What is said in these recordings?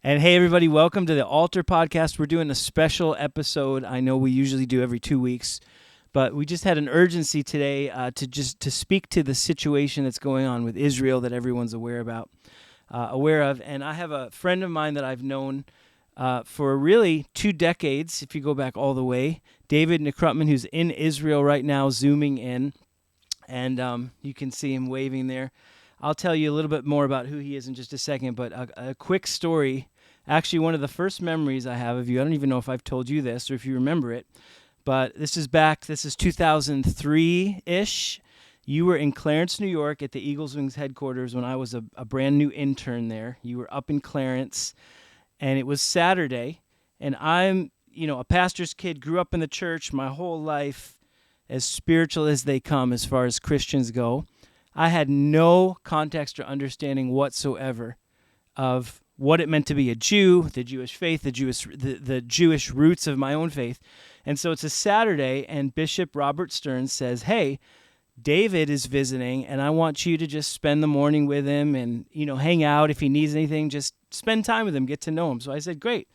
And hey, everybody, welcome to the Altar Podcast. We're doing a special episode. I know we usually do every 2 weeks, but we just had an urgency today to speak to the situation that's going on with Israel that everyone's aware of. And I have a friend of mine that I've known for really 2 decades, if you go back all the way, David Nekrutman, who's in Israel right now, zooming in, and you can see him waving there. I'll tell you a little bit more about who he is in just a second, but a quick story. Actually, one of the first memories I have of you, I don't even know if I've told you this or if you remember it, but this is 2003-ish. You were in Clarence, New York at the Eagles Wings headquarters when I was a brand new intern there. You were up in Clarence, and it was Saturday, and I'm, a pastor's kid, grew up in the church my whole life, as spiritual as they come as far as Christians go. I had no context or understanding whatsoever of what it meant to be a Jew, the Jewish faith, the Jewish roots of my own faith. And so it's a Saturday, and Bishop Robert Stearns says, hey, David is visiting, and I want you to just spend the morning with him and, hang out. If he needs anything, just spend time with him, get to know him. So I said, great.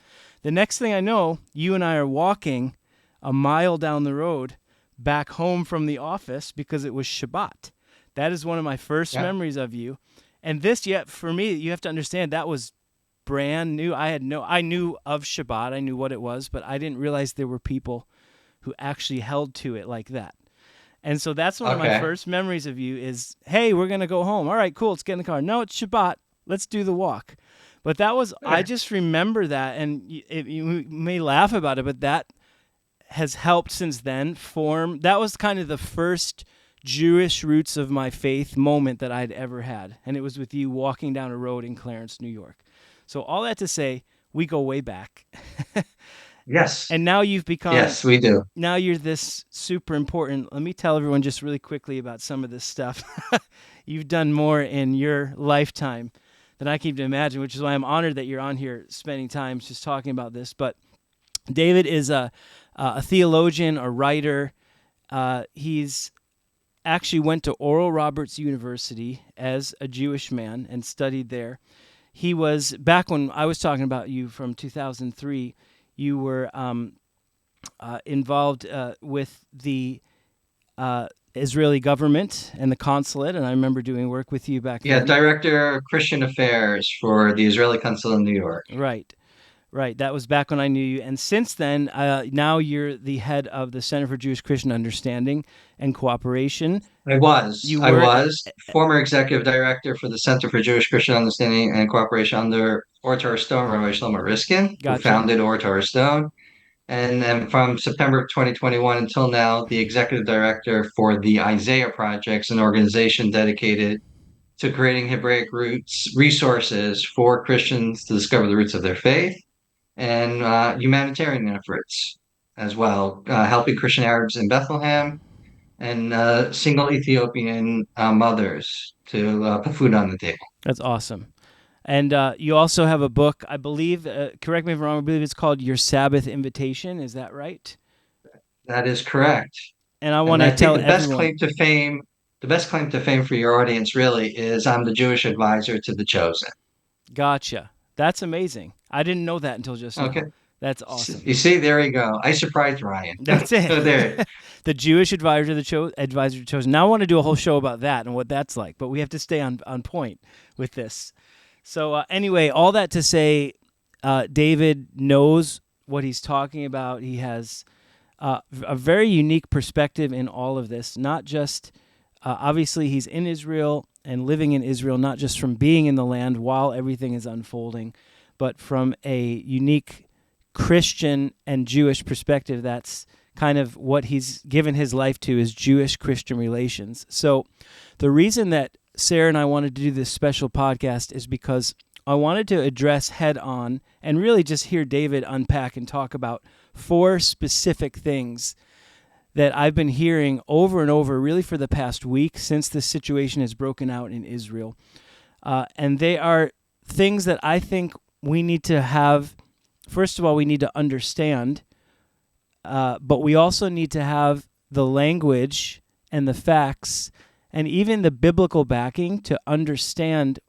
The next thing I know, you and I are walking a mile down the road back home from the office because it was Shabbat. That is one of my first memories of you. And this, for me, you have to understand, that was brand new. I knew of Shabbat. I knew what it was, but I didn't realize there were people who actually held to it like that. And so that's one of my first memories of you is, hey, we're going to go home. All right, cool. Let's get in the car. No, it's Shabbat. Let's do the walk. But that was, I just remember that, and you may laugh about it, but that has helped since then form. That was kind of the first Jewish roots of my faith moment that I'd ever had. And it was with you walking down a road in Clarence, New York. So all that to say, we go way back. Yes. And now you've become... Yes, we do. Now you're this super important... Let me tell everyone just really quickly about some of this stuff. You've done more in your lifetime than I can even imagine, which is why I'm honored that you're on here spending time just talking about this. But David is a theologian, a writer. He's actually went to Oral Roberts University as a Jewish man and studied there. He was, back when I was talking about you from 2003, you were involved with the Israeli government and the consulate, and I remember doing work with you back Yeah, then. Director of Christian Affairs for the Israeli Consulate in New York. Right. That was back when I knew you. And since then, now you're the head of the Center for Jewish Christian Understanding and Cooperation. I was. You I were... was former executive director for the Center for Jewish Christian Understanding and Cooperation under Or Torah Stone, Rabbi Shlomo Riskin, who Gotcha. founded Or Torah Stone. And then from September of 2021 until now, the executive director for the Isaiah Projects, an organization dedicated to creating Hebraic roots resources for Christians to discover the roots of their faith and humanitarian efforts as well, helping Christian Arabs in Bethlehem and single Ethiopian mothers to put food on the table. That's awesome. And you also have a book, I believe, correct me if I'm wrong, I believe it's called Your Sabbath Invitation. Is that right? That is correct. And I want And to I think tell everyone... the best claim to fame for your audience really is I'm the Jewish advisor to the chosen. Gotcha. That's amazing. I didn't know that until just now. Okay. That's awesome. You see, there you go. I surprised Ryan. That's it. So there. The Jewish advisor to the chosen. Now I want to do a whole show about that and what that's like, but we have to stay on point with this. So anyway, all that to say, David knows what he's talking about. He has a very unique perspective in all of this, not just, obviously he's in Israel and living in Israel, not just from being in the land while everything is unfolding, but from a unique Christian and Jewish perspective. That's kind of what he's given his life to, is Jewish-Christian relations. So the reason that Sarah and I wanted to do this special podcast is because I wanted to address head on and really just hear David unpack and talk about 4 specific things that I've been hearing over and over really for the past week since this situation has broken out in Israel. And they are things that I think we need to have. First of all, we need to understand, but we also need to have the language and the facts and even the biblical backing to understand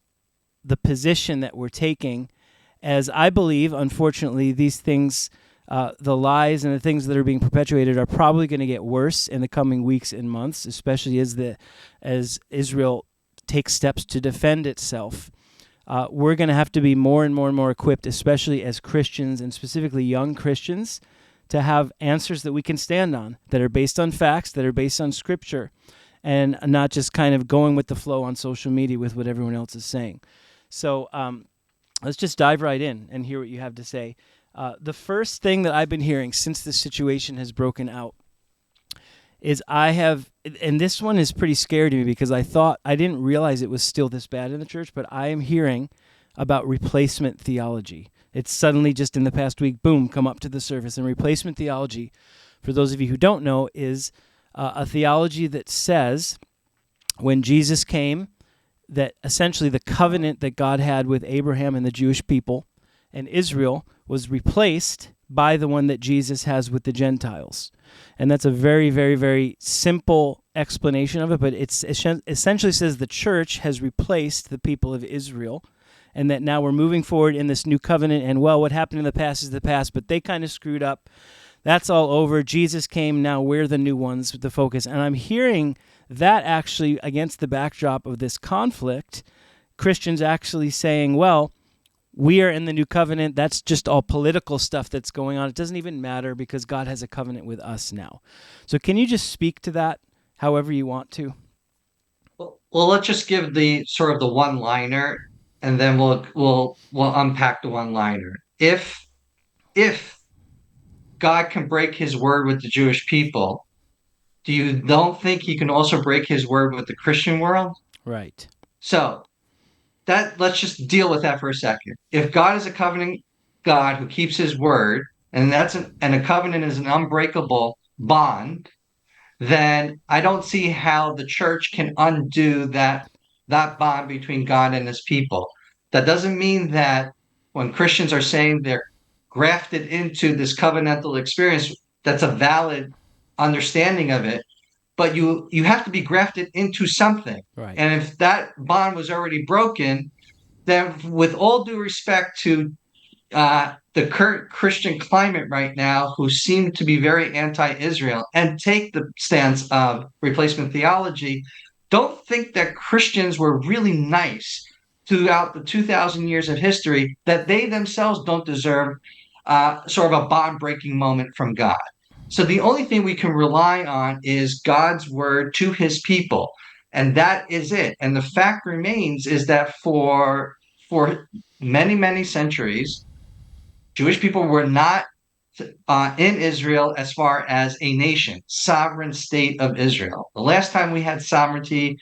the position that we're taking as I believe, unfortunately, these things, the lies and the things that are being perpetuated, are probably going to get worse in the coming weeks and months, especially as Israel takes steps to defend itself. We're going to have to be more and more and more equipped, especially as Christians and specifically young Christians, to have answers that we can stand on, that are based on facts, that are based on Scripture, and not just kind of going with the flow on social media with what everyone else is saying. So let's just dive right in and hear what you have to say. The first thing that I've been hearing since this situation has broken out is and this one is pretty scary to me because I didn't realize it was still this bad in the church, but I am hearing about replacement theology. It's suddenly just in the past week, boom, come up to the surface. And replacement theology, for those of you who don't know, is a theology that says when Jesus came, that essentially the covenant that God had with Abraham and the Jewish people and Israel was replaced by the one that Jesus has with the Gentiles. And that's a very, very, very simple explanation of it, but it essentially says the church has replaced the people of Israel, and that now we're moving forward in this new covenant, and well, what happened in the past is the past, but they kind of screwed up. That's all over. Jesus came, now we're the new ones with the focus. And I'm hearing that actually against the backdrop of this conflict, Christians actually saying, well, we are in the new covenant. That's just all political stuff that's going on. It doesn't even matter because God has a covenant with us now. So can you just speak to that however you want to? Well, let's just give the sort of the one-liner, and then we'll unpack the one-liner. If God can break his word with the Jewish people, do you don't think he can also break his word with the Christian world? Right. So that let's just deal with that for a second. If God is a covenant God who keeps his word, and a covenant is an unbreakable bond, then I don't see how the church can undo that bond between God and his people. That doesn't mean that when Christians are saying they're grafted into this covenantal experience, that's a valid understanding of it, but you have to be grafted into something. Right. And if that bond was already broken, then with all due respect to the current Christian climate right now, who seem to be very anti-Israel and take the stance of replacement theology, don't think that Christians were really nice throughout the 2,000 years of history, that they themselves don't deserve sort of a bond-breaking moment from God. So the only thing we can rely on is God's word to his people. And that is it. And the fact remains is that for many, many centuries, Jewish people were not in Israel as far as a nation, sovereign state of Israel. The last time we had sovereignty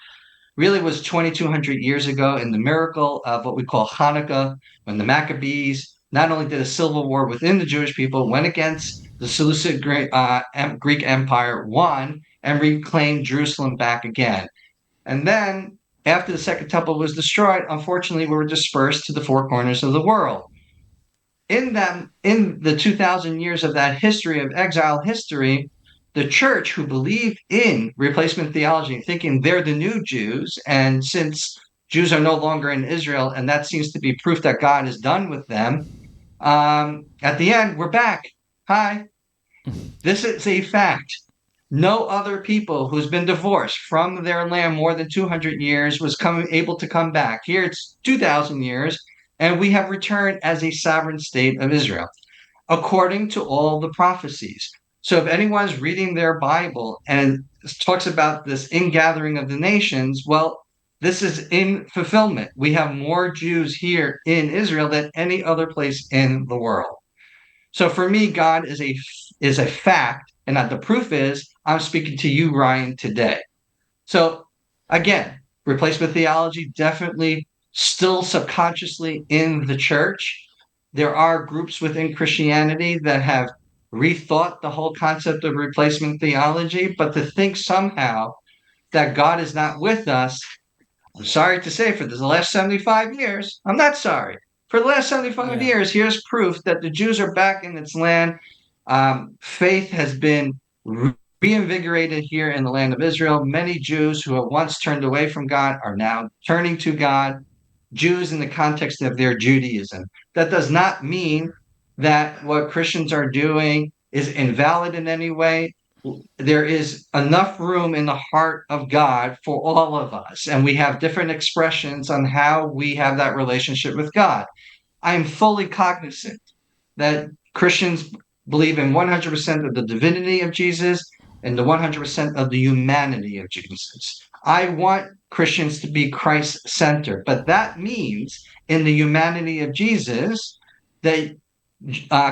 really was 2,200 years ago in the miracle of what we call Hanukkah, when the Maccabees not only did a civil war within the Jewish people, went against the Seleucid Greek Empire, won, and reclaimed Jerusalem back again. And then, after the Second Temple was destroyed, unfortunately, we were dispersed to the four corners of the world. In the 2,000 years of that history of exile history, the church, who believed in replacement theology, thinking they're the new Jews, and since Jews are no longer in Israel, and that seems to be proof that God is done with them, at the end, we're back. Hi, this is a fact. No other people who's been divorced from their land more than 200 years was able to come back. Here it's 2,000 years, and we have returned as a sovereign state of Israel, according to all the prophecies. So if anyone's reading their Bible and talks about this ingathering of the nations, well, this is in fulfillment. We have more Jews here in Israel than any other place in the world. So for me, God is a fact, and the proof is I'm speaking to you, Ryan, today. So again, replacement theology definitely still subconsciously in the church. There are groups within Christianity that have rethought the whole concept of replacement theology, but to think somehow that God is not with us, I'm sorry to say, for the last 75 years, I'm not sorry. For the last 75 Yeah. years, here's proof that the Jews are back in its land. Faith has been reinvigorated here in the land of Israel. Many Jews who have once turned away from God are now turning to God. Jews in the context of their Judaism. That does not mean that what Christians are doing is invalid in any way. There is enough room in the heart of God for all of us, and we have different expressions on how we have that relationship with God. I am fully cognizant that Christians believe in 100% of the divinity of Jesus and the 100% of the humanity of Jesus. I want Christians to be Christ centered, but that means in the humanity of Jesus that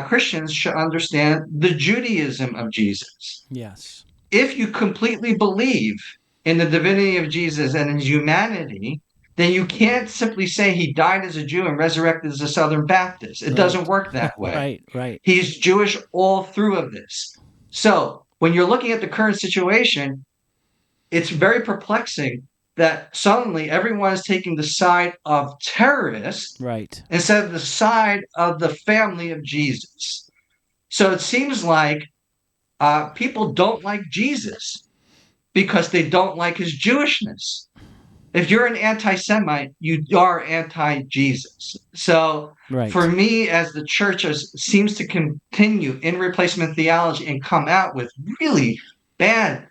Christians should understand the Judaism of Jesus. Yes. If you completely believe in the divinity of Jesus and his humanity, then you can't simply say he died as a Jew and resurrected as a Southern Baptist. It doesn't Right. work that way. Right. Right. He's Jewish all through of this. So when you're looking at the current situation, it's very perplexing that suddenly everyone is taking the side of terrorists Right. instead of the side of the family of Jesus. So it seems like people don't like Jesus because they don't like his Jewishness. If you're an anti-Semite, you are anti-Jesus. So for Right. me, as the church seems to continue in replacement theology and come out with really bad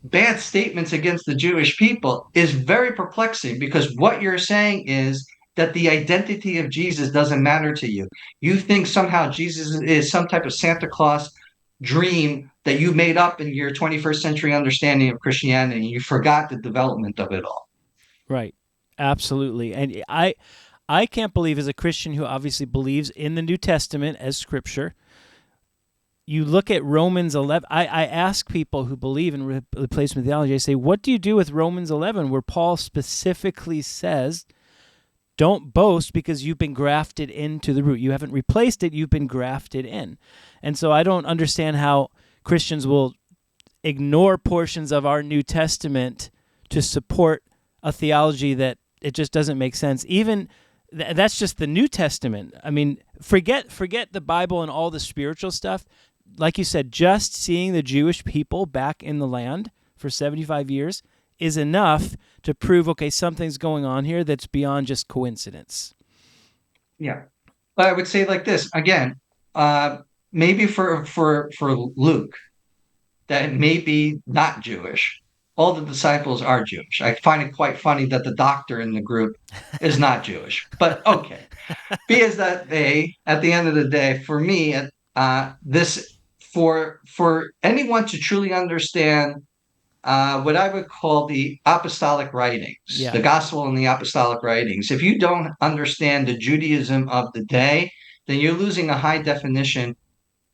bad statements against the Jewish people is very perplexing, because what you're saying is that the identity of Jesus doesn't matter to you. You think somehow Jesus is some type of Santa Claus dream that you made up in your 21st century understanding of Christianity, and you forgot the development of it all. Right. Absolutely. And I can't believe, as a Christian who obviously believes in the New Testament as scripture, you look at Romans 11. I ask people who believe in replacement theology, I say, what do you do with Romans 11, where Paul specifically says, don't boast because you've been grafted into the root. You haven't replaced it, you've been grafted in. And so I don't understand how Christians will ignore portions of our New Testament to support a theology that it just doesn't make sense. Even that's just the New Testament. I mean, forget the Bible and all the spiritual stuff. Like you said, just seeing the Jewish people back in the land for 75 years is enough to prove, okay, something's going on here that's beyond just coincidence. Yeah. But I would say like this again, uh, maybe for Luke, that may be not Jewish. All the disciples are Jewish. I find it quite funny that the doctor in the group is not Jewish. But okay, be as that may, at the end of the day, for me, this for anyone to truly understand what I would call the apostolic writings, Yeah, the gospel and the apostolic writings. If you don't understand the Judaism of the day, then you're losing a high definition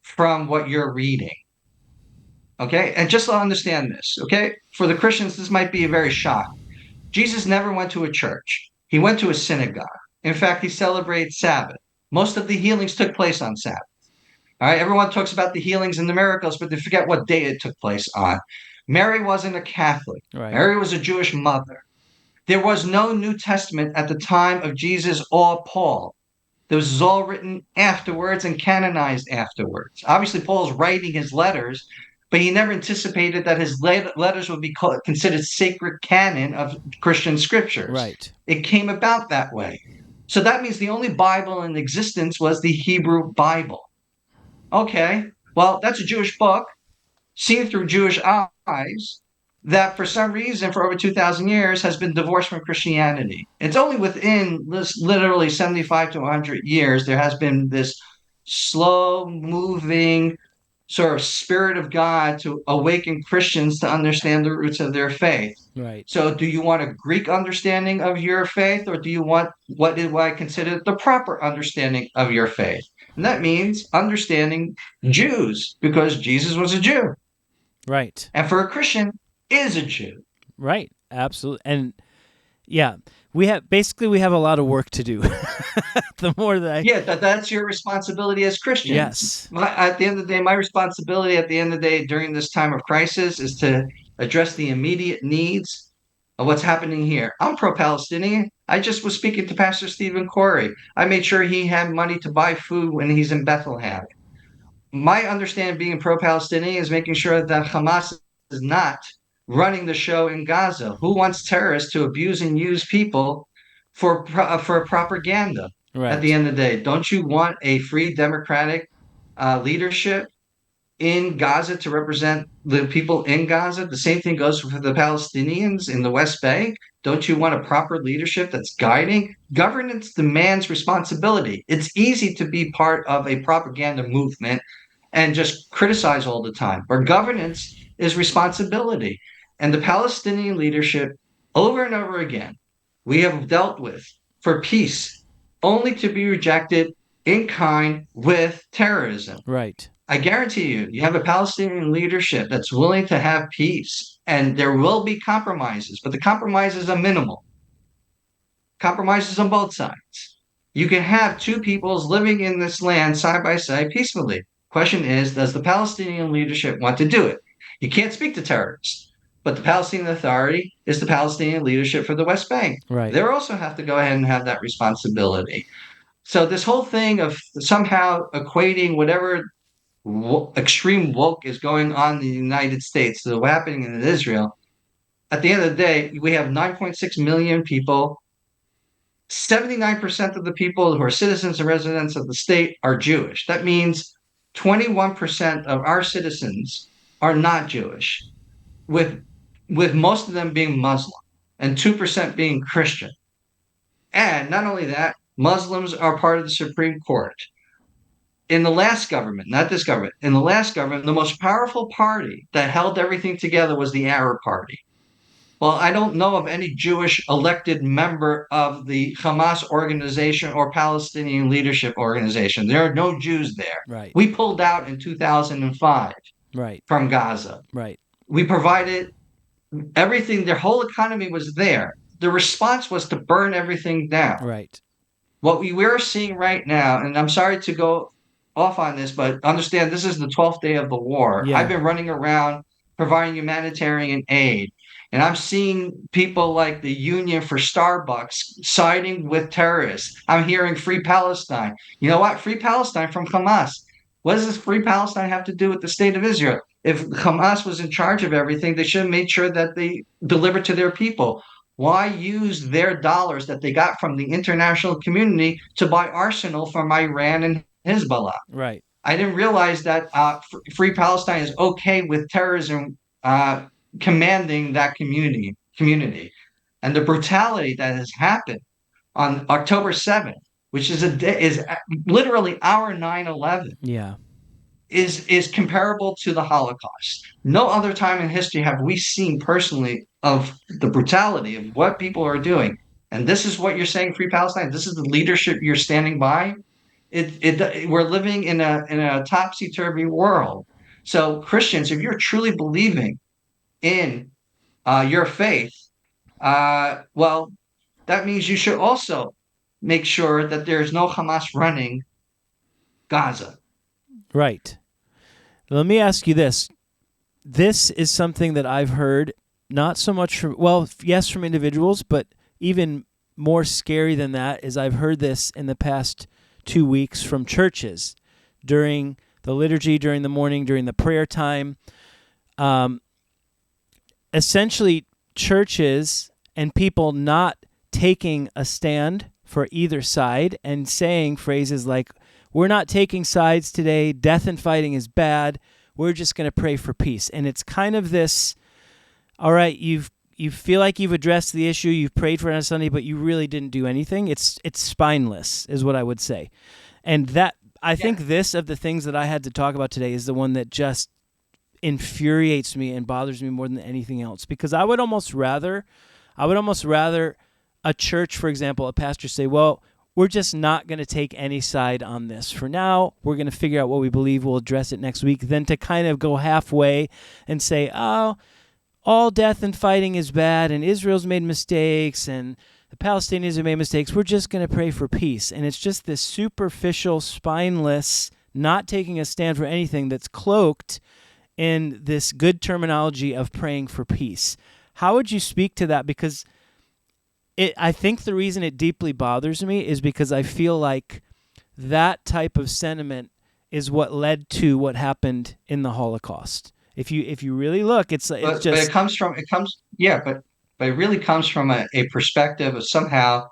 from what you're reading. Okay. And just to understand this, okay, for the Christians, this might be a very shock. Jesus never went to a church, he went to a synagogue. In fact, he celebrated Sabbath. Most of the healings took place on Sabbath. All right. Everyone talks about the healings and the miracles, but they forget what day it took place on. Mary wasn't a Catholic, right, Mary was a Jewish mother. There was no New Testament at the time of Jesus or Paul. This was all written afterwards and canonized afterwards. Obviously, Paul's writing his letters, but he never anticipated that his letters would be considered sacred canon of Christian scriptures. right, It came about that way. So that means the only Bible in existence was the Hebrew Bible. Okay, well, that's a Jewish book seen through Jewish eyes that for some reason for over 2,000 years has been divorced from Christianity. It's only within this literally 75 to 100 years there has been this slow moving sort of spirit of God to awaken Christians to understand the roots of their faith. right, So, do you want a Greek understanding of your faith, or do you want what I consider the proper understanding of your faith? And that means understanding Jews, because Jesus was a Jew. right, And for a Christian, is a Jew. right. Absolutely. And yeah, we have a lot of work to do. The more that Yeah, that's your responsibility as Christians. yes, At the end of the day, my responsibility at the end of the day during this time of crisis is to address the immediate needs of what's happening here. I'm pro-Palestinian. I just was speaking to Pastor Stephen Corey. I made sure he had money to buy food when he's in Bethlehem. My understanding of being pro-Palestinian is making sure that Hamas is not running the show in Gaza. Who wants terrorists to abuse and use people for propaganda. At the Right. end of the day, don't you want a free democratic leadership in Gaza to represent the people in Gaza? The same thing goes for the Palestinians in the West Bank. Don't you want a proper leadership that's guiding? Governance demands responsibility. It's easy to be part of a propaganda movement and just criticize all the time, where governance is responsibility. And the Palestinian leadership, over and over again, we have dealt with for peace, only to be rejected in kind with terrorism. Right. I guarantee you, you have a Palestinian leadership that's willing to have peace, and there will be compromises, but the compromises are minimal. Compromises on both sides. You can have two peoples living in this land side by side peacefully. Question is, does the Palestinian leadership want to do it? You can't speak to terrorists, but the Palestinian Authority is the Palestinian leadership for the West Bank. Right. They also have to go ahead and have that responsibility. So this whole thing of somehow equating whatever extreme woke is going on in the United States to what's happening in Israel, at the end of the day, we have 9.6 million people. 79% of the people who are citizens and residents of the state are Jewish. That means 21% of our citizens are not Jewish, with most of them being Muslim and 2% being Christian. And not only that, Muslims are part of the Supreme Court. In the last government, not this government, in the last government, the most powerful party that held everything together was the Arab Party. Well, I don't know of any Jewish elected member of the Hamas organization or Palestinian leadership organization. There are no Jews there. Right. We pulled out in 2005 Right. from Gaza. Right. We provided everything, their whole economy was there. The response was to burn everything down. Right. What we're seeing right now, and I'm sorry to go off on this, but understand this is the 12th day of the war. I've Yeah. been running around providing humanitarian aid, and I'm seeing people like the Union for Starbucks siding with terrorists. I'm hearing Free Palestine. You know what? Free Palestine from Hamas. What does this Free Palestine have to do with the state of Israel? If Hamas was in charge of everything, they should have made sure that they delivered to their people. Why use their dollars that they got from the international community to buy arsenal from Iran and Hezbollah? Right. I didn't realize that Free Palestine is okay with terrorism commanding that community, and the brutality that has happened on October 7th, which is a day, is literally our 9/11, Yeah. is comparable to the Holocaust. No other time in history have we seen personally of the brutality of what people are doing. And this is what you're saying, Free Palestine. This is the leadership you're standing by. We're living in a topsy turvy world. So Christians, if you're truly believing in your faith, well, that means you should also make sure that there's no Hamas running Gaza. Right. Let me ask you this. This is something that I've heard not so much from, well, yes, from individuals, but even more scary than that is I've heard this in the past 2 weeks from churches during the liturgy, during the morning, during the prayer time. Essentially, churches and people not taking a stand for either side and saying phrases like, we're not taking sides today, death and fighting is bad, we're just going to pray for peace. And it's kind of this, all right, you feel like you've addressed the issue, you've prayed for it on Sunday, but you really didn't do anything. It's spineless, is what I would say. And that, I think this of the things that I had to talk about today is the one that just infuriates me and bothers me more than anything else, because I would almost rather a church, for example, a pastor say, well, we're just not going to take any side on this for now. We're going to figure out what we believe. We'll address it next week. Then to kind of go halfway and say, oh, all death and fighting is bad and Israel's made mistakes and the Palestinians have made mistakes. We're just going to pray for peace. And it's just this superficial, spineless, not taking a stand for anything that's cloaked in this good terminology of praying for peace. How would you speak to that? Because I think the reason it deeply bothers me is because I feel like that type of sentiment is what led to what happened in the Holocaust. If you really look, it's just. But it comes from, but it really comes from a perspective of somehow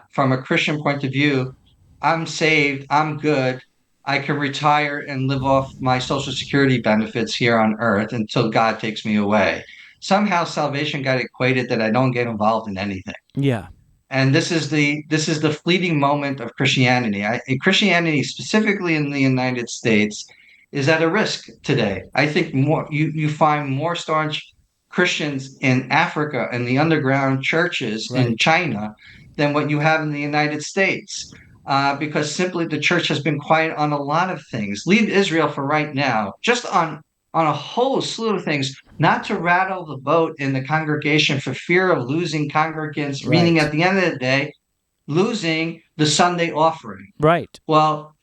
from a Christian point of view, I'm saved, I'm good. I can retire and live off my Social Security benefits here on earth until God takes me away. Somehow salvation got equated that I don't get involved in anything. Yeah. And this is the fleeting moment of Christianity. Christianity, specifically in the United States, is at a risk today. I think more you find more staunch Christians in Africa and the underground churches in Right. China than what you have in the United States, because simply the church has been quiet on a lot of things. Leave Israel for right now, just on a whole slew of things, not to rattle the boat in the congregation for fear of losing congregants, meaning Right. at the end of the day, losing the Sunday offering. Right. Well,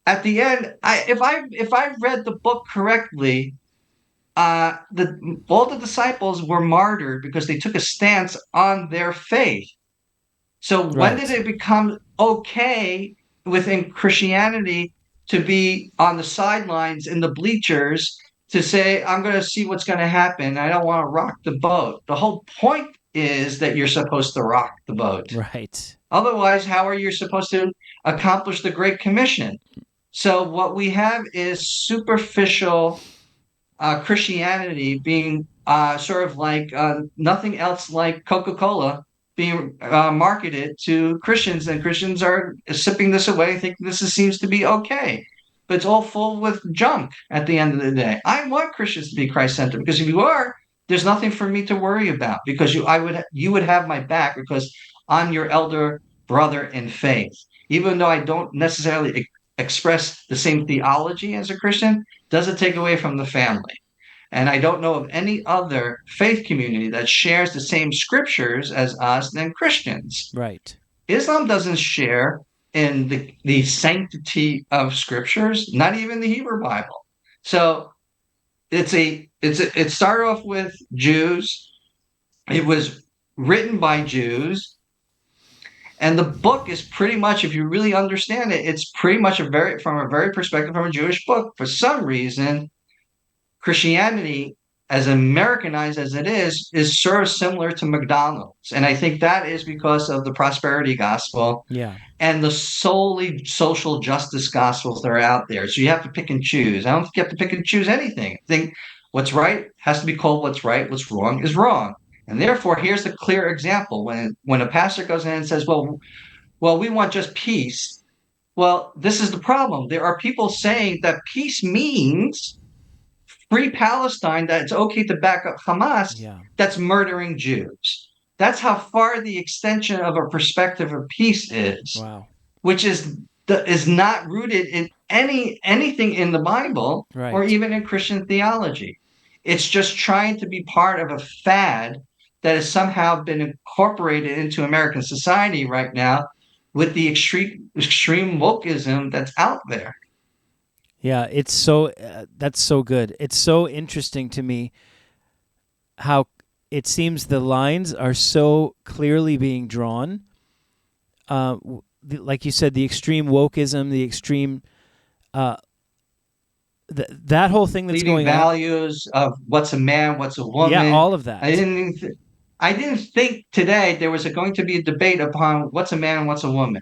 at the end, if I read the book correctly, the all the disciples were martyred because they took a stance on their faith. So when did Right. it become okay within Christianity to be on the sidelines in the bleachers to say, I'm going to see what's going to happen. I don't want to rock the boat. The whole point is that you're supposed to rock the boat. Right. Otherwise, how are you supposed to accomplish the Great Commission? So what we have is superficial Christianity being sort of like nothing else like Coca-Cola being marketed to Christians, and Christians are sipping this away, thinking seems to be okay. But it's all full with junk at the end of the day. I want Christians to be Christ-centered because if you are, there's nothing for me to worry about because you would have my back because I'm your elder brother in faith. Even though I don't necessarily express the same theology as a Christian, doesn't take away from the family. And I don't know of any other faith community that shares the same scriptures as us than Christians. Right. Islam doesn't share in the sanctity of scriptures, not even the Hebrew Bible. So it started off with Jews. It was written by Jews. And the book is pretty much, if you really understand it, it's pretty much from a very perspective from a Jewish book. For some reason, Christianity, as Americanized as it is sort of similar to McDonald's. And I think that is because of the prosperity gospel Yeah. and the solely social justice gospels that are out there. So you have to pick and choose. I don't think you have to pick and choose anything. I think what's right has to be called what's right, what's wrong is wrong. And therefore, here's the clear example. When a pastor goes in and says, well, we want just peace. Well, this is the problem. There are people saying that peace means free Palestine, that it's okay to back up Hamas, Yeah. that's murdering Jews. That's how far the extension of a perspective of peace is, Wow. which is not rooted in anything in the Bible or Right. even in Christian theology. It's just trying to be part of a fad that has somehow been incorporated into American society right now with the extreme wokeism that's out there. Yeah, it's so that's so good. It's so interesting to me how it seems the lines are so clearly being drawn. Like you said, the extreme wokeism, the extreme uh, that whole thing that's Leading going on. values of what's a man, what's a Yeah, woman. all of I that. didn't th- I didn't think today there was going to be a debate upon what's a man and what's a woman.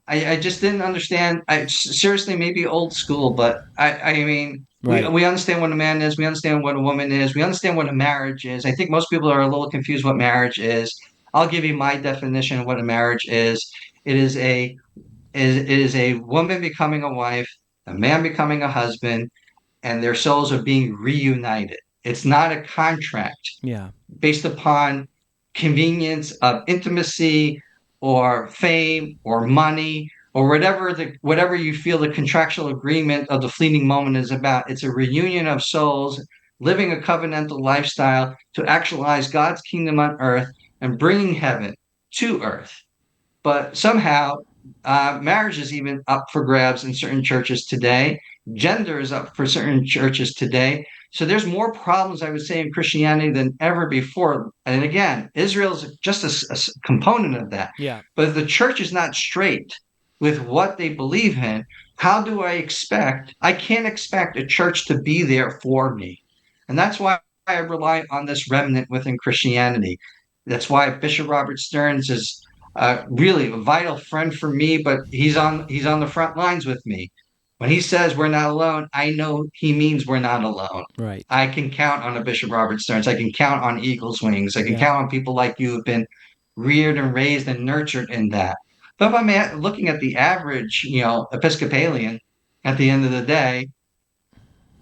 I just didn't understand. Seriously, maybe old school, but I mean, we Right. we understand what a man is. We understand what a woman is. We understand what a marriage is. I think most people are a little confused what marriage is. I'll give you my definition of what a marriage is. It is a woman becoming a wife, a man becoming a husband, and their souls are being reunited. It's not a contract Yeah. based upon convenience of intimacy or fame or money or whatever you feel the contractual agreement of the fleeting moment is about. It's a reunion of souls living a covenantal lifestyle to actualize God's kingdom on earth and bringing heaven to earth. But somehow, marriage is even up for grabs in certain churches today. Gender is up for certain churches today. So there's more problems, I would say, in Christianity than ever before. And again, Israel is just a component of that. Yeah. But if the church is not straight with what they believe in, how do I expect? I can't expect a church to be there for me. And that's why I rely on this remnant within Christianity. That's why Bishop Robert Stearns is really a vital friend for me, but he's on the front lines with me. When he says we're not alone, I know he means we're not alone. Right. I can count on a Bishop Robert Stearns. I can count on Eagles Wings. I can Yeah. count on people like you who've been reared and raised and nurtured in that. But if I'm looking at the average, Episcopalian, at the end of the day,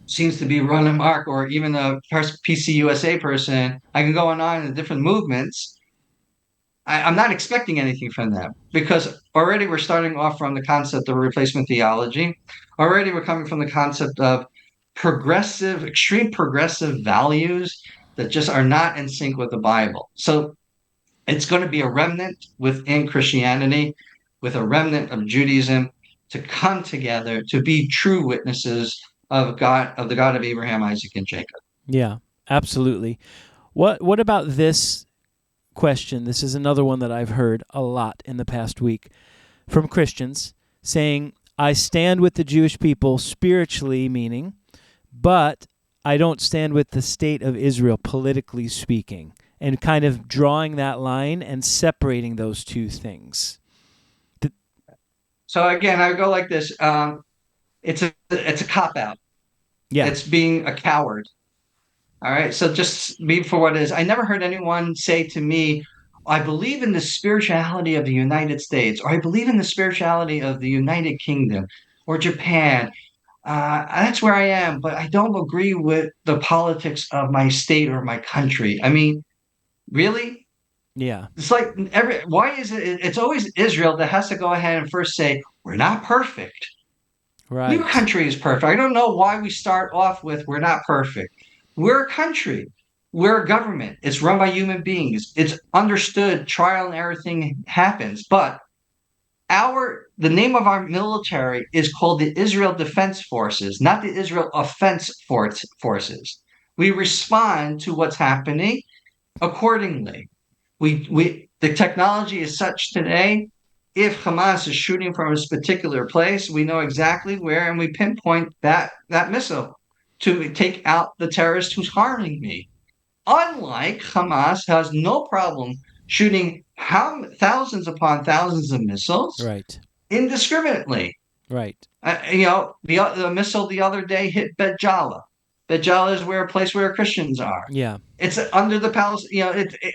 seems to be run amok, or even a PCUSA person, I can go on in the different movements. I'm not expecting anything from them because already we're starting off from the concept of replacement theology. Already we're coming from the concept of progressive, extreme progressive values that just are not in sync with the Bible. So it's going to be a remnant within Christianity, with a remnant of Judaism to come together to be true witnesses of God, of the God of Abraham, Isaac, and Jacob. Yeah. Absolutely. What about this question? This is another one that I've heard a lot in the past week from Christians saying, I stand with the Jewish people spiritually, meaning, but I don't stand with the state of Israel politically speaking, and kind of drawing that line and separating those two things. So again, I go like this. It's a cop out. Yeah. It's being a coward. All right. So just be for what it is. I never heard anyone say to me, I believe in the spirituality of the United States, or I believe in the spirituality of the United Kingdom or Japan. That's where I am, but I don't agree with the politics of my state or my country. I mean, really? Yeah. It's like why is it's always Israel that has to go ahead and first say, we're not perfect. No Right. country is perfect. I don't know why we start off with we're not perfect. We're a country. We're a government. It's run by human beings. It's understood trial and error thing happens. But the name of our military is called the Israel Defense Forces, not the Israel Forces. We respond to what's happening accordingly. We the technology is such today. If Hamas is shooting from a particular place, we know exactly where, and we pinpoint that missile to take out the terrorist who's harming me. Unlike Hamas, has no problem shooting thousands upon thousands of missiles Right. indiscriminately. Right. The missile the other day hit Bet Jala. Bet Jala is where a place where Christians are. Yeah. It's under the palace.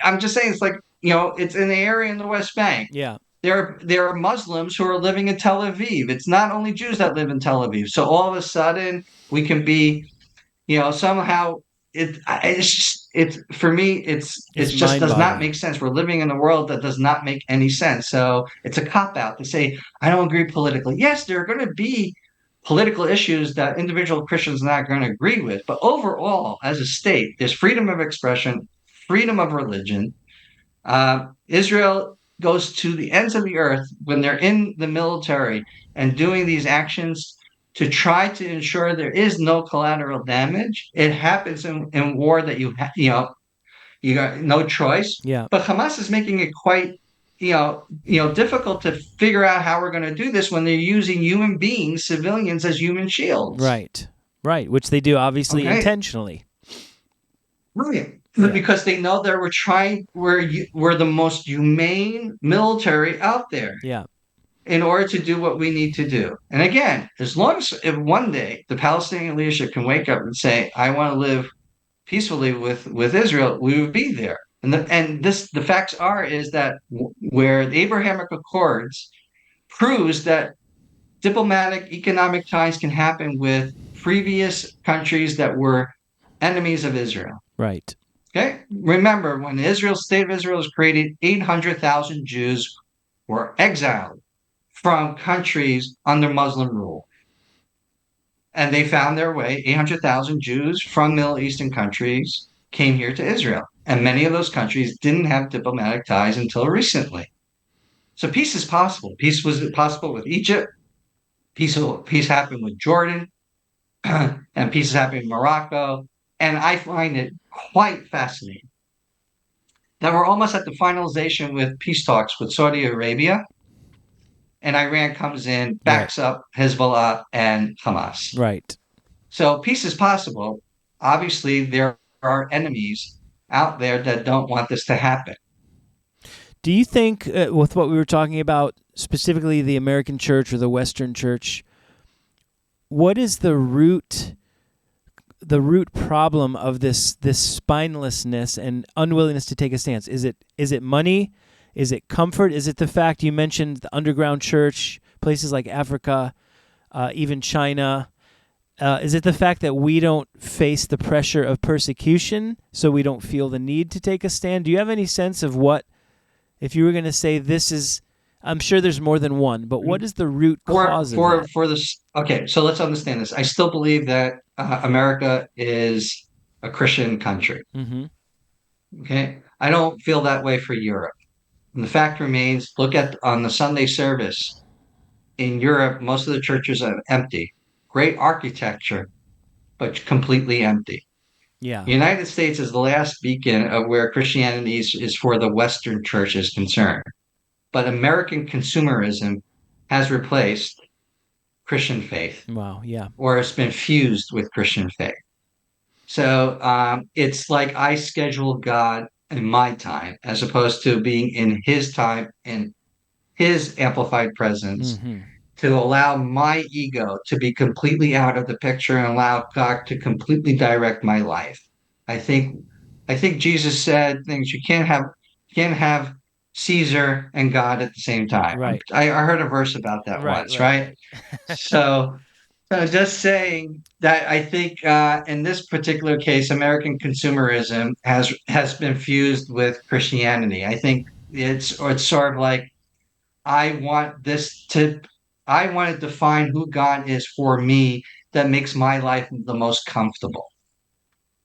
I'm just saying, it's like it's in the area in the West Bank. Yeah. There are Muslims who are living in Tel Aviv. It's not only Jews that live in Tel Aviv. So all of a sudden we can be, somehow it's just it's for me it It's just does not mind-boggling. make sense. We're living in a world that does not make any sense. So it's a cop out to say I don't agree politically. Yes, there are going to be political issues that individual Christians are not going to agree with, but overall, as a state, there's freedom of expression, freedom of religion. Israel goes to the ends of the earth when they're in the military and doing these actions to try to ensure there is no collateral damage. It happens in war that you got no choice. Yeah. But Hamas is making it quite difficult to figure out how we're going to do this when they're using human beings, civilians, as human shields. Right. Right. Which they do obviously Okay, intentionally. right. Yeah. Because they know that we're the most humane military out there Yeah. in order to do what we need to do. And again, as long as if one day the Palestinian leadership can wake up and say, I want to live peacefully with Israel, we would be there. The facts are is that where the Abrahamic Accords proves that diplomatic economic ties can happen with previous countries that were enemies of Israel. Right. Okay, remember when the state of Israel was created, 800,000 Jews were exiled from countries under Muslim rule. And they found their way, 800,000 Jews from Middle Eastern countries came here to Israel. And many of those countries didn't have diplomatic ties until recently. So peace is possible. Peace was possible with Egypt. Peace happened with Jordan. And peace is happening in Morocco. And I find it quite fascinating that we're almost at the finalization with peace talks with Saudi Arabia. And Iran comes in, Right. backs up Hezbollah and Hamas. Right. So peace is possible. Obviously, there are enemies out there that don't want this to happen. Do you think, with what we were talking about, specifically the American church or the Western church, what is the root problem of this spinelessness and unwillingness to take a stance? Is it money? Is it comfort? Is it the fact you mentioned the underground church, places like Africa, even China? Is it the fact that we don't face the pressure of persecution, so we don't feel the need to take a stand? Do you have any sense of what, if you were going to say this is, I'm sure there's more than one, but what is the root cause of that? For this, okay, so let's understand this. I still believe that America is a Christian country. Mm-hmm. Okay, I don't feel that way for Europe. And the fact remains, look at on the Sunday service in Europe, most of the churches are empty. Great architecture, but completely empty. Yeah. The United States is the last beacon of where Christianity is for the Western church is concerned. But American consumerism has replaced Christian faith, Wow. Yeah. or it's been fused with Christian faith. So it's like I schedule God in my time as opposed to being in his time and his amplified presence Mm-hmm. to allow my ego to be completely out of the picture and allow God to completely direct my life. I think I think Jesus said things you can't have Caesar and God at the same time. Right. I heard a verse about that Right. once, Right. right? Right. So just saying that I think in this particular case, American consumerism has been fused with Christianity. I think it's sort of like I want this to I want to define who God is for me that makes my life the most comfortable,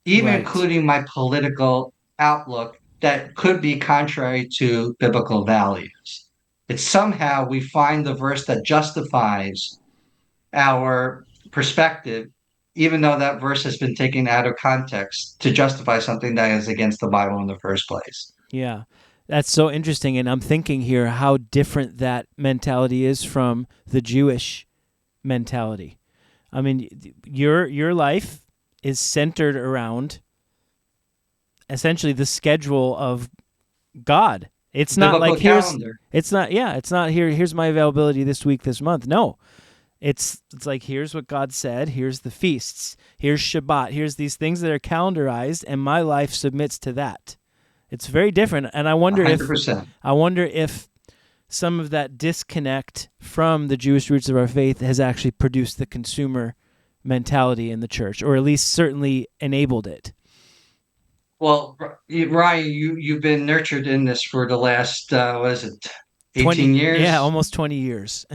even Right. including my political outlook that could be contrary to biblical values. It's somehow we find the verse that justifies our perspective, even though that verse has been taken out of context to justify something that is against the Bible in the first place. Yeah. That's so interesting. And I'm thinking here how different that mentality is from the Jewish mentality. I mean, your life is centered around essentially the schedule of God. It's not Biblical like calendar. it's not here's my availability this week, this month. No. It's like here's what God said, here's the feasts, here's Shabbat, here's these things that are calendarized and my life submits to that. It's very different, and $100%. I wonder if some of that disconnect from the Jewish roots of our faith has actually produced the consumer mentality in the church, or at least certainly enabled it. Well, Ryan, you've been nurtured in this for the last what is it, 18 Yeah, years? almost 20 years.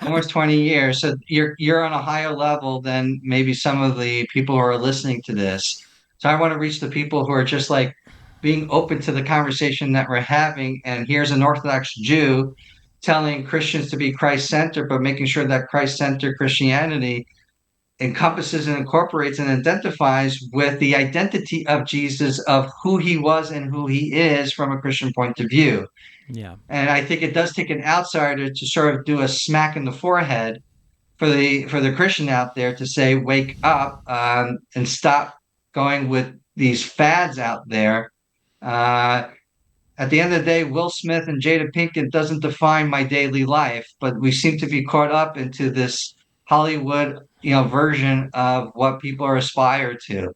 Almost 20 years. So you're on a higher level than maybe some of the people who are listening to this. So I want to reach the people who are just like being open to the conversation that we're having. And here's an Orthodox Jew telling Christians to be Christ-centered, but making sure that Christ-centered Christianity encompasses and incorporates and identifies with the identity of Jesus, of who he was and who he is from a Christian point of view. Yeah. And I think it does take an outsider to sort of do a smack in the forehead for the Christian out there to say, wake up and stop going with these fads out there. Uh, at the end of the day, Will Smith and Jada Pinkett doesn't define my daily life, but we seem to be caught up into this Hollywood, version of what people are aspire to.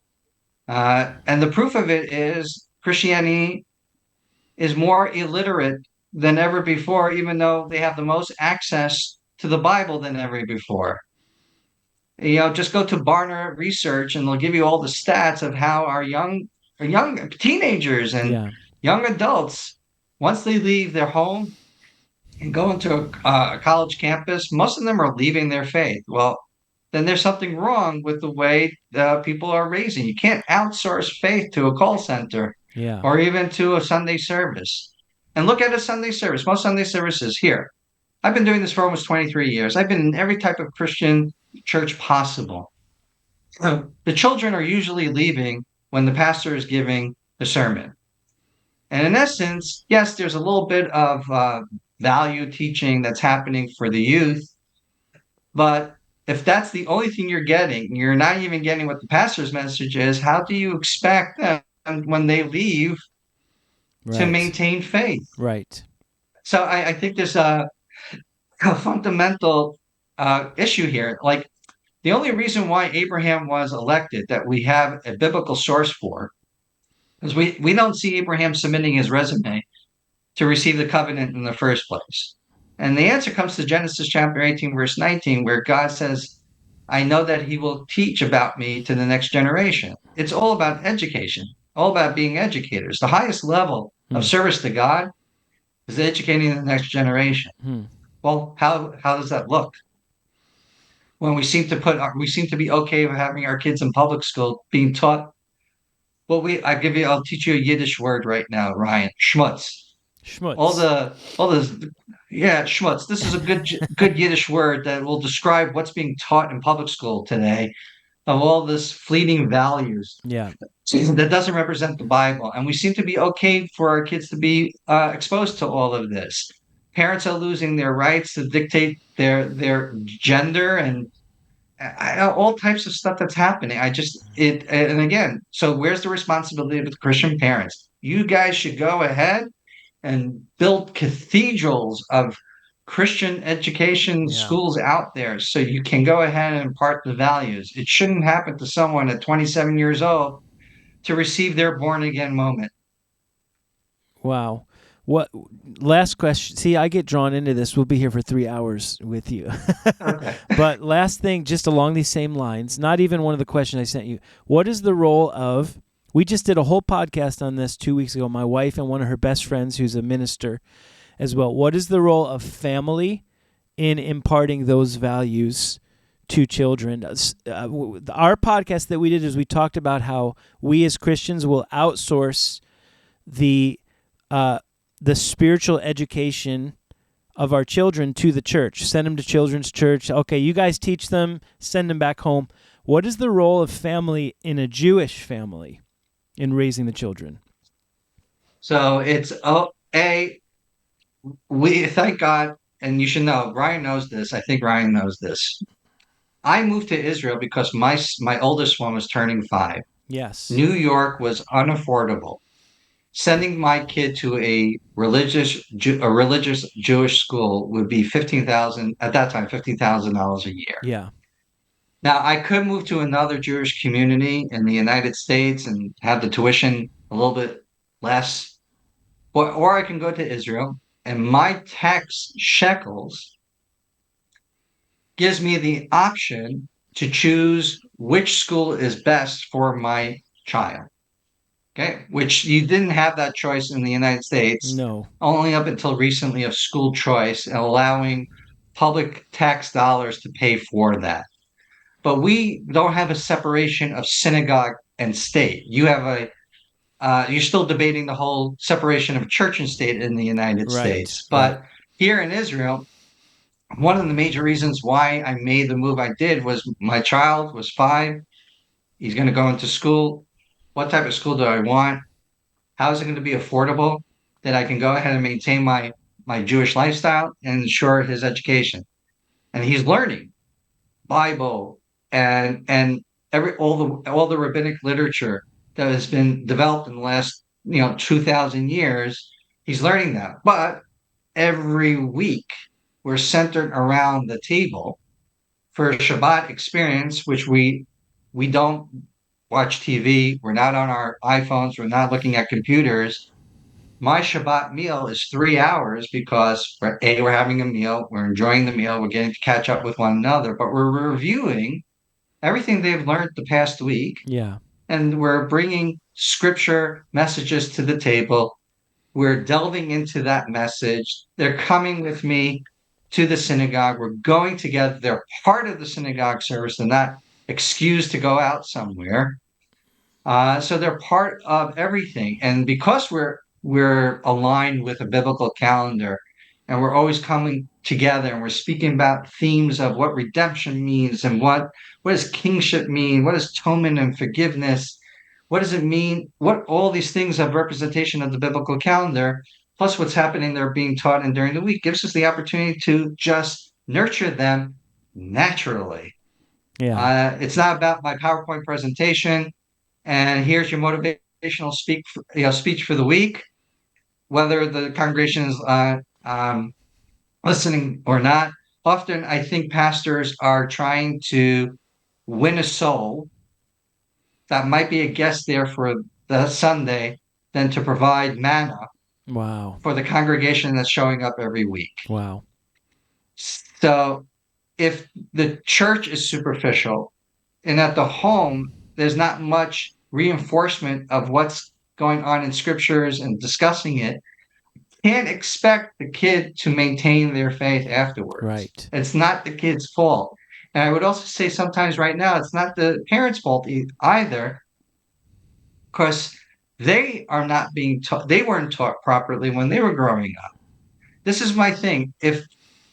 And the proof of it is Christianity is more illiterate than ever before, even though they have the most access to the Bible than ever before. Just go to Barna Research and they'll give you all the stats of how our young teenagers and Yeah. young adults, once they leave their home and go into a college campus, most of them are leaving their faith. Well, then there's something wrong with the way people are raising. You can't outsource faith to a call center Yeah. or even to a Sunday service. And look at a Sunday service. Most Sunday services here. I've been doing this for almost 23 years. I've been in every type of Christian church possible. The children are usually leaving when the pastor is giving the sermon. And in essence, yes, there's a little bit of value teaching that's happening for the youth. But if that's the only thing you're getting, you're not even getting what the pastor's message is, how do you expect them when they leave to Right. maintain faith. Right. So I think there's a fundamental issue here. Like the only reason why Abraham was elected that we have a biblical source for is we don't see Abraham submitting his resume to receive the covenant in the first place. And the answer comes to Genesis chapter 18, verse 19, where God says, I know that he will teach about me to the next generation. It's all about education, all about being educators. The highest level of Hmm. service to God is educating the next generation. Hmm. Well, how does that look? When we seem to be okay with having our kids in public school being taught. Well, I'll teach you a Yiddish word right now, Ryan. Schmutz. Schmutz. All this, yeah, schmutz. This is a good Yiddish word that will describe what's being taught in public school today of all this fleeting values Yeah. that doesn't represent the Bible. And we seem to be okay for our kids to be exposed to all of this. Parents are losing their rights to dictate their gender and all types of stuff that's happening. And again, so where's the responsibility of the Christian parents? You guys should go ahead and build cathedrals of Christian education Yeah. schools out there so you can go ahead and impart the values. It shouldn't happen to someone at 27 years old to receive their born again moment. Wow. What last question? See, I get drawn into this. We'll be here for 3 hours with you. Okay. But last thing, just along these same lines, not even one of the questions I sent you. What is the role of? We just did a whole podcast on this 2 weeks ago. My wife and one of her best friends, who's a minister as well. What is the role of family in imparting those values to children? Our podcast that we did is we talked about how we as Christians will outsource the uh, the spiritual education of our children to the church. Send them to children's church. Okay, you guys teach them, send them back home. What is the role of family in a Jewish family in raising the children? So it's a we thank God, and you should know. Ryan knows this. I think Ryan knows this. I moved to Israel because my oldest one was turning 5. Yes. New York was unaffordable. Sending my kid to a religious Jewish school would be 15,000 at that time, $15,000 a year. Yeah. Now I could move to another Jewish community in the United States and have the tuition a little bit less, or I can go to Israel and my tax shekels gives me the option to choose which school is best for my child. Okay, which you didn't have that choice in the United States No. only up until recently of school choice and allowing public tax dollars to pay for that. But we don't have a separation of synagogue and state. You're still debating the whole separation of church and state in the United Right. States. Right. But here in Israel, one of the major reasons why I made the move I did was my child was 5. He's going to go into school. What type of school do I want? How is it going to be affordable that I can go ahead and maintain my Jewish lifestyle and ensure his education? And he's learning Bible and all the rabbinic literature that has been developed in the last 2,000 years. He's learning that, but every week we're centered around the table for a Shabbat experience, which we don't watch TV. We're not on our iPhones. We're not looking at computers. My Shabbat meal is 3 hours because we're having a meal, we're enjoying the meal, we're getting to catch up with one another, but we're reviewing everything they've learned the past week, Yeah. and we're bringing scripture messages to the table. We're delving into that message. They're coming with me to the synagogue. We're going together. They're part of the synagogue service. They're not excused to go out somewhere. So they're part of everything, and because we're aligned with a biblical calendar, and we're always coming together, and we're speaking about themes of what redemption means, and what does kingship mean, what does atonement and forgiveness, what does it mean, what all these things of representation of the biblical calendar, plus what's happening there being taught and during the week gives us the opportunity to just nurture them naturally. Yeah. It's not about my PowerPoint presentation and here's your motivational speech for the week. whether the congregation is listening or not. Often, I think pastors are trying to win a soul that might be a guest there for the Sunday than to provide manna Wow. for the congregation that's showing up every week. Wow. So if the church is superficial and at the home, there's not much reinforcement of what's going on in scriptures and discussing it, can't expect the kid to maintain their faith afterwards. Right. It's not the kid's fault. And I would also say sometimes right now, it's not the parents' fault either, because they are not being taught, they weren't taught properly when they were growing up. This is my thing. If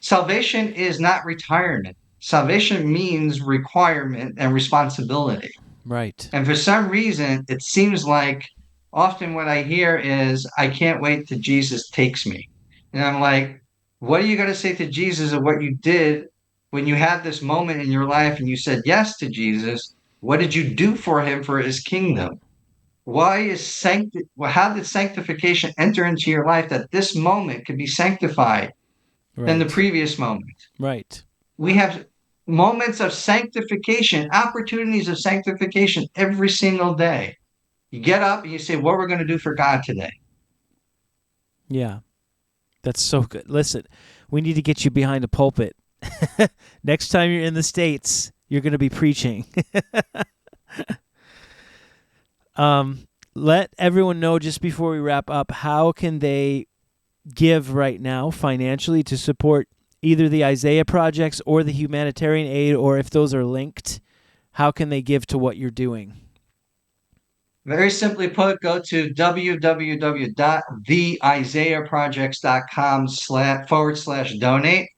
salvation is not retirement, salvation means requirement and responsibility. Right. And for some reason, it seems like often what I hear is, I can't wait till Jesus takes me. And I'm like, what are you going to say to Jesus of what you did when you had this moment in your life and you said yes to Jesus? What did you do for him for his kingdom? Why is how did sanctification enter into your life that this moment could be sanctified than the Right. previous moment? Right. We have moments of sanctification, opportunities of sanctification every single day. You get up and you say, what we're going to do for God today. Yeah. That's so good. Listen, we need to get you behind a pulpit. Next time you're in the States, you're going to be preaching. Let everyone know just before we wrap up, how can they give right now financially to support either the Isaiah projects or the humanitarian aid, or if those are linked, how can they give to what you're doing? Very simply put, go to www.theisaiahprojects.com/donate,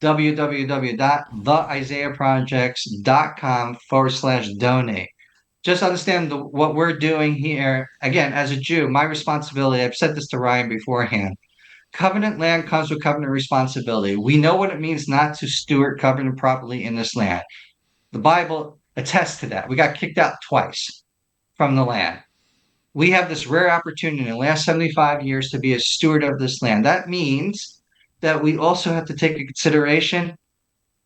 www.theisaiahprojects.com/donate. Just understand what we're doing here. Again, as a Jew, my responsibility, I've said this to Ryan beforehand. Covenant land comes with covenant responsibility. We know what it means not to steward covenant properly in this land. The Bible attests to that. We got kicked out twice from the land. We have this rare opportunity in the last 75 years to be a steward of this land. That means that we also have to take into consideration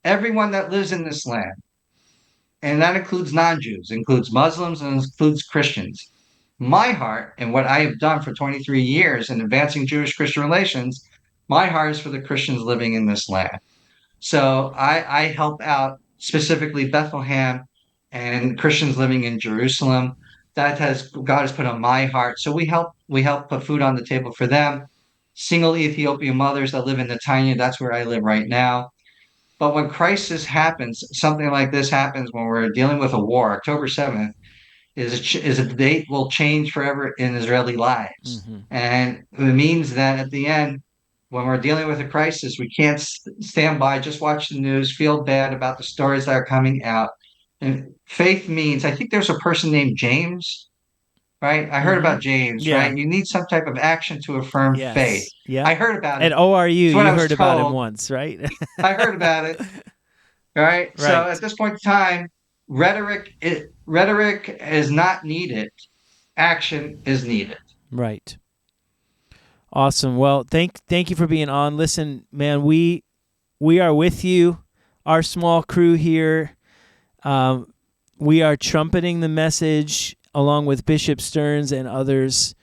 everyone that lives in this land. And that includes non-Jews, includes Muslims, and includes Christians. My heart and what I have done for 23 years in advancing Jewish-Christian relations, my heart is for the Christians living in this land. So I help out specifically Bethlehem and Christians living in Jerusalem. That has God has put on my heart. So we help put food on the table for them. Single Ethiopian mothers that live in Netanya, that's where I live right now. But when crisis happens, something like this happens when we're dealing with a war, October 7th is a date will change forever in Israeli lives. Mm-hmm. And it means that at the end, when we're dealing with a crisis, we can't stand by, just watch the news, feel bad about the stories that are coming out. And faith means, I think there's a person named James, right? I heard Mm-hmm. about James, Yeah. right? You need some type of action to affirm faith. Yes. Yep. I heard about And it. ORU, It's what you I was heard about him told. once, right? I heard about it. All right. So at Right. this point in time, rhetoric is not needed. Action is needed. Right. Awesome. Well, thank you for being on. Listen, man, we are with you. Our small crew here. Um, we are trumpeting the message along with Bishop Stearns and others.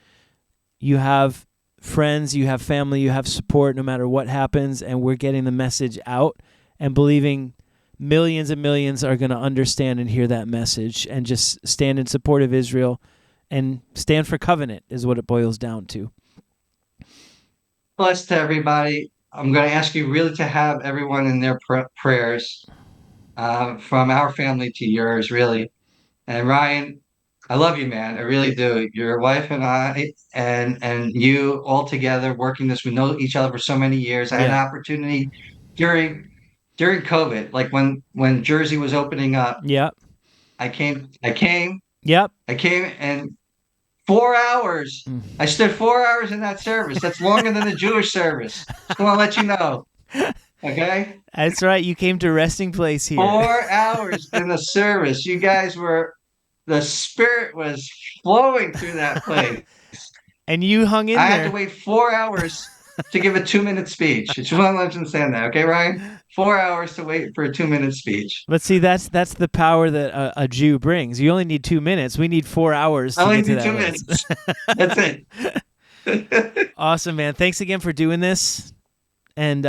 You have friends, you have family, you have support no matter what happens, and we're getting the message out and believing millions and millions are going to understand and hear that message and just stand in support of Israel and stand for covenant is what it boils down to. Bless to everybody. I'm going to ask you really to have everyone in their prayers, from our family to yours, really. And Ryan, I love you, man. I really do. Your wife and I, and you all together working this. We know each other for so many years. I had an Yeah. opportunity during during COVID, like when Jersey was opening up. Yep. I came, I came, Yep. I came, and 4 hours. I stood 4 hours in that service. That's longer than the Jewish service. Just want to let you know. Okay? That's right. You came to resting place here. 4 hours in the service. You guys were, the spirit was flowing through that place. And you hung I in had to there. wait 4 hours to give a 2 minute speech. I just want to understand that, okay, Ryan? 4 hours to wait for a 2 minute speech. But see, that's the power that a Jew brings. You only need 2 minutes. We need 4 hours I to only get to need that two list. minutes. That's it. Awesome, man. Thanks again for doing this, and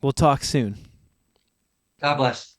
we'll talk soon. God bless.